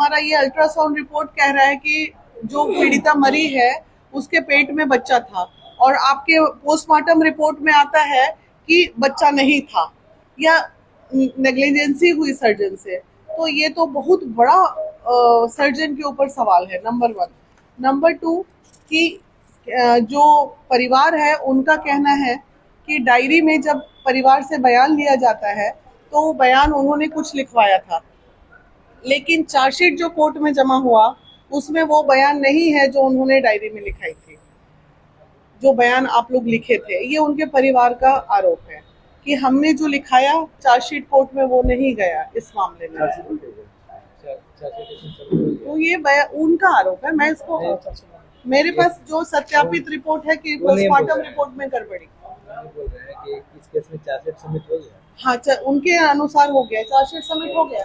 हमारा ये ultrasound report कह रहा है कि जो पीड़िता मरी है उसके पेट में बच्चा था, और आपके पोस्टमार्टम रिपोर्ट में आता है कि बच्चा नहीं था या नेग्लिजेंसी हुई सर्जन से। तो ये तो बहुत बड़ा सर्जन के ऊपर सवाल है, नंबर 1। नंबर 2 कि जो परिवार है उनका कहना है कि डायरी में जब परिवार से बयान लिया जाता है तो वो बयान उन्होंने कुछ लिखवाया था, लेकिन चार्जशीट जो कोर्ट में जमा हुआ उसमें वो बयान नहीं है जो उन्होंने डायरी में लिखाई थी। जो बयान आप लोग लिखे थे, ये उनके परिवार का आरोप है कि हमने जो लिखाया चार्जशीट कोर्ट में वो नहीं गया इस मामले में। तो ये उनका आरोप है। मैं इसको, मेरे पास जो सत्यापित रिपोर्ट है कि पोस्टमार्टम रिपोर्ट में गड़बड़ी बोल रहे हैं कि इस केस में चार्जशीट सबमिट हो गया। हाँ, उनके अनुसार हो गया, चार्जशीट सबमिट हो गया,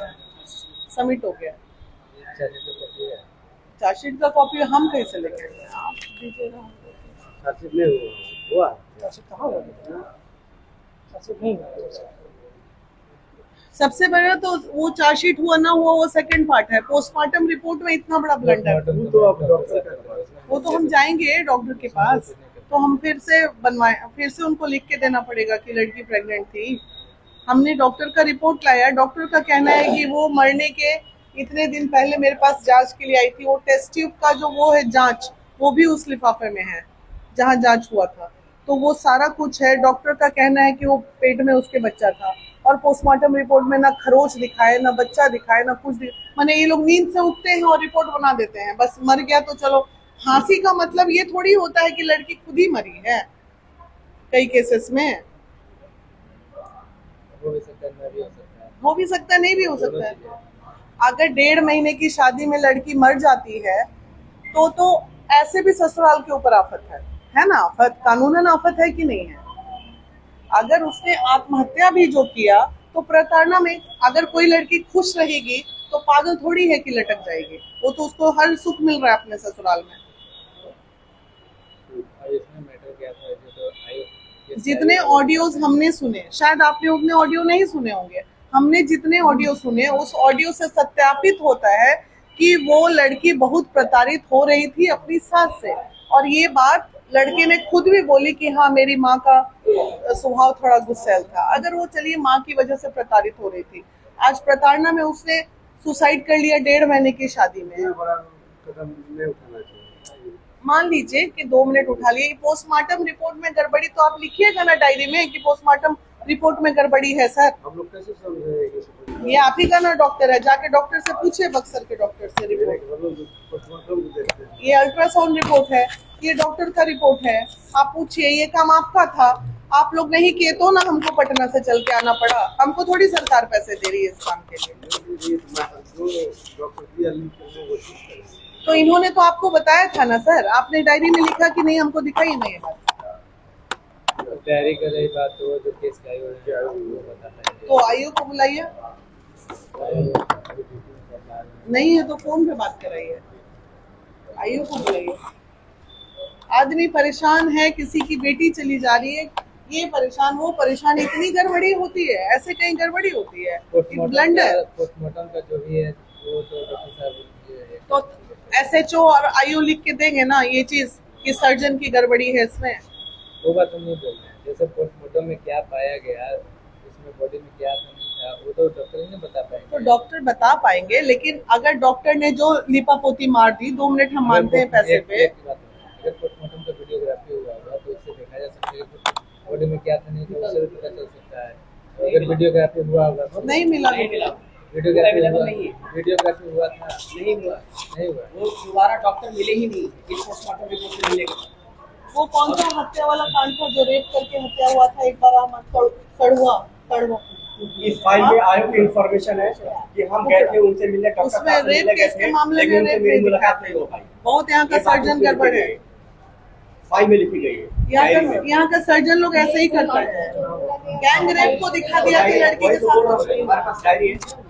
सबमिट हो गया। चार्जशीट का कॉपी हम कैसे लेंगे? आप दीजिएगा। चार्जशीट नहीं हुआ, चार्जशीट कहाँ हुआ? चार्जशीट नहीं हुआ। सबसे बड़ा तो वो चार्जशीट हुआ ना हुआ वो सेकंड पार्ट है, पोस्टमार्टम रिपोर्ट में इतना बड़ा ब्लंडर। वो तो हम जाएंगे डॉक्टर के पास, तो हम फिर से बनवाए, फिर से उनको लिख के देना पड़ेगा कि लड़की प्रेग्नेंट थी। हमने डॉक्टर का रिपोर्ट लाया, डॉक्टर का कहना है कि वो मरने के इतने दिन पहले मेरे पास जांच के लिए आई थी। वो टेस्ट ट्यूब का जो वो है जांच, वो भी उस लिफाफे में है जहाँ जांच हुआ था, तो वो सारा कुछ है। डॉक्टर का कहना है कि वो पेट में उसके बच्चा था, और पोस्टमार्टम रिपोर्ट में ना खरोच दिखाए, ना बच्चा दिखाए, ना कुछ माने ये लोग नींद से उठते हैं और रिपोर्ट बना देते हैं, बस मर गया तो चलो। फांसी का मतलब ये थोड़ी होता है कि लड़की खुद ही मरी है, कई केसेस में हो भी सकता है, नहीं भी हो सकता है, हो भी सकता है, नहीं भी हो सकता है। अगर 1.5 महीने की शादी में लड़की मर जाती है तो ऐसे भी ससुराल के ऊपर आफत है ना? आफत, कानूनन आफत है कि नहीं है? अगर उसने आत्महत्या भी जो किया तो प्रताड़ना में अगर कोई लड़की खुश रहेगी तो पागल थोड़ी है कि लटक जाएगी। वो तो उसको हर सुख मिल रहा है अपने ससुराल में। जितने ऑडियोज हमने सुने, शायद आपने उतने ऑडियो नहीं सुने होंगे, हमने जितने ऑडियो सुने उस ऑडियो से सत्यापित होता है कि वो लड़की बहुत प्रताड़ित हो रही थी अपनी सास से, और ये बात लड़के ने खुद भी बोली कि हाँ मेरी माँ का स्वभाव थोड़ा गुस्सैल था। अगर वो चलिए माँ की वजह से प्रताड़ित हो रही थी, आज प्रताड़ना में उसने सुसाइड कर लिया 1.5 महीने की शादी में, मान लीजिए कि 2 मिनट उठा लिए। पोस्टमार्टम रिपोर्ट में गड़बड़ी तो आप लिखिएगा ना डायरी में कि पोस्टमार्टम रिपोर्ट में गड़बड़ी है सर। हम लोग कैसे समझेंगे? ये आप ही का ना डॉक्टर है, जाके डॉक्टर से पूछिए, बक्सर के डॉक्टर से रिपोर्ट। ये अल्ट्रासाउंड रिपोर्ट है, ये डॉक्टर का रिपोर्ट है, आप पूछिए। ये काम आपका था, आप लोग नहीं किए तो ना हमको पटना से चल के आना पड़ा। हमको थोड़ी सरकार पैसे दे रही है इस काम के लिए। तो इन्होंने तो आपको बताया था ना सर, आपने डायरी में लिखा कि नहीं? हमको दिखाई नहीं है बात। डायरी का रही बात तो जो केस का आयोग है वो बताता है। तो आयोग को बुलाइए, नहीं है तो फोन पे बात कराइए, आयोग को बुलाइए। आदमी परेशान है, किसी की बेटी चली जा रही है, ये परेशान वो परेशान, इतनी गड़बड़ी होती है? ऐसे कहीं गड़बड़ी होती है? ब्लंडर। पोस्टमार्टम का जो भी है वो तो डॉक्टर साहब तो SHO और आयु लिख के देंगे ना ये चीज कि सर्जन की गड़बड़ी है इसमें। वो बात हम नहीं बोल रहे हैं, जैसे पोस्टमार्टम में क्या पाया गया, उसमें बॉडी में क्या था नहीं था, वो तो डॉक्टर ही नहीं बता पाएंगे। तो डॉक्टर बता पाएंगे, लेकिन अगर डॉक्टर ने जो लिपापोती मार दी, 2 मिनट हम मानते हैं पैसे पे। अगर पोस्टमार्टम का वीडियोग्राफी हुआ होगा तो उससे देखा जा सकता है कि बॉडी में क्या था नहीं था, उससे भी पता चल सकता है। अगर वीडियोग्राफी हुआ होगा तो नहीं मिला, वीडियोग्राफी हुआ था, नहीं हुआ, वो दोबारा डॉक्टर मिले ही नहीं, इस पोस्टमार्टम रिपोर्ट में मिलेगा। वो कौन सा हत्या वाला कांड था जो रेप करके हत्या हुआ था एक बार? सड़वा इस फाइल में आयोग की इंफॉर्मेशन है कि हम गए थे उनसे मिलने, डॉक्टर उसमें रेप केस के मामले में रेप नहीं मुलाकात नहीं हो पाई। बहुत यहाँ का सर्जन गड़बड़ है, फाइल में लिखी गई है। यहाँ का सर्जन लोग ऐसे ही करता है। गैंग रेप को दिखा दिया कि लड़की के साथ।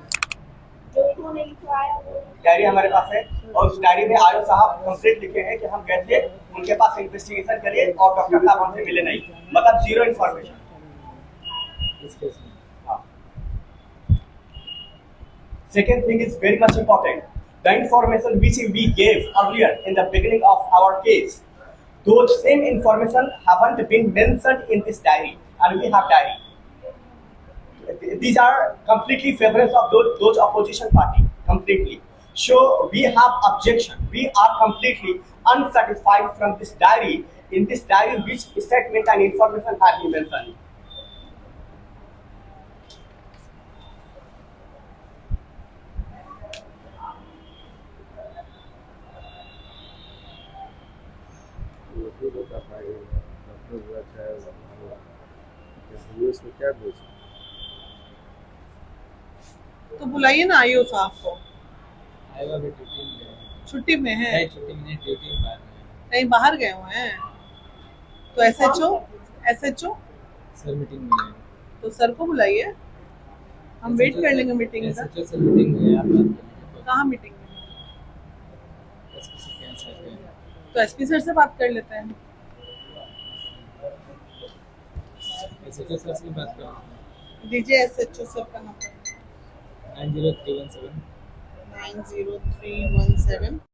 डायरी हमारे पास है, और उस डायरी में आयोग साहब कंप्लीट लिखे हैं कि हम गए थे उनके पास इन्वेस्टिगेशन करिए, और डॉक्टर साहब हमसे मिले नहीं, मतलब zero information. Second thing is very much important. the information which we gave earlier in the beginning of our case, those same information haven't been mentioned in this diary, and we have diary. These are completely favorites of those opposition party, completely. So we have objection. We are completely unsatisfied from this diary. In this diary, which statement and information have been mentioned. वो भी बता पाएगा doctor हुआ चाहे उसमें क्या बोल सकते तो बुलाइए ना आईओ साहब को। आएगा अभी ड्यूटी में है। छुट्टी में है, नहीं, छुट्टी में नहीं, ड्यूटी में बाहर में है। कहीं बाहर गए हुए हैं। तो एसएचओ सर मीटिंग में है। तो सर को बुलाइए, हम वेट कर लेंगे मीटिंग का। SHO से मीटिंग में है, आप बात करेंगे कहाँ मीटिंग में? तो SP से क्या सर है? तो एसपी सर से बात कर लेते हैं। SHO सर से बात करो। दीजिए एसएचओ सर का नंबर। 90317 90317